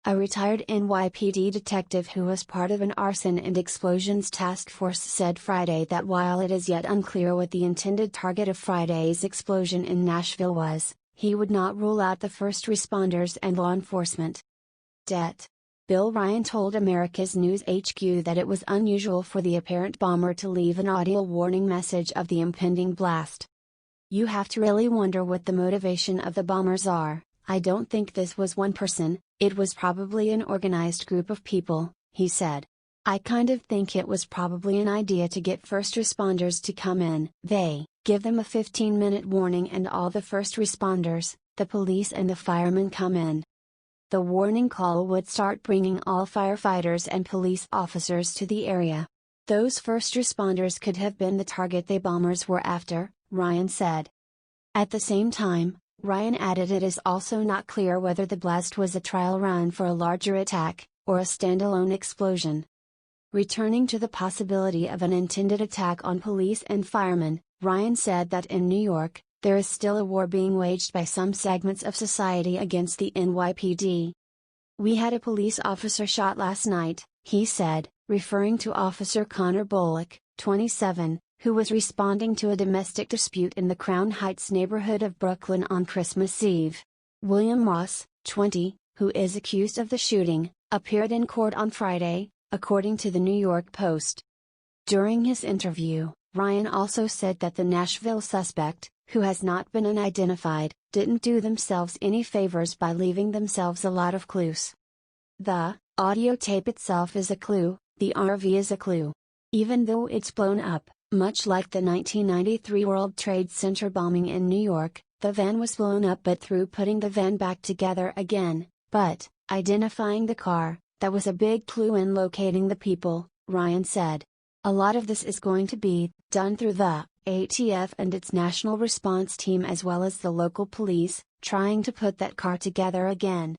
A retired NYPD detective who was part of an arson and explosions task force said Friday that while it is yet unclear what the intended target of Friday's explosion in Nashville was, he would not rule out the first responders and law enforcement. Bill Ryan told America's News HQ that it was unusual for the apparent bomber to leave an audio warning message of the impending blast. "You have to really wonder what the motivation of the bombers are. I don't think this was one person, it was probably an organized group of people," he said. "I kind of think it was probably an idea to get first responders to come in. They give them a 15-minute warning and all the first responders, the police and the firemen come in. The warning call would start bringing all firefighters and police officers to the area. Those first responders could have been the target the bombers were after," Ryan said. At the same time, Ryan added it is also not clear whether the blast was a trial run for a larger attack, or a standalone explosion. Returning to the possibility of an intended attack on police and firemen, Ryan said that in New York, there is still a war being waged by some segments of society against the NYPD. "We had a police officer shot last night," he said, referring to Officer Connor Bullock, 27, who was responding to a domestic dispute in the Crown Heights neighborhood of Brooklyn on Christmas Eve. William Ross, 20, who is accused of the shooting, appeared in court on Friday, according to the New York Post. During his interview, Ryan also said that the Nashville suspect, who has not been unidentified, didn't do themselves any favors by leaving themselves a lot of clues. "The audio tape itself is a clue, the RV is a clue. Even though it's blown up, much like the 1993 World Trade Center bombing in New York, the van was blown up but through putting the van back together again, but identifying the car, that was a big clue in locating the people," Ryan said. "A lot of this is going to be done through the ATF and its national response team as well as the local police, trying to put that car together again."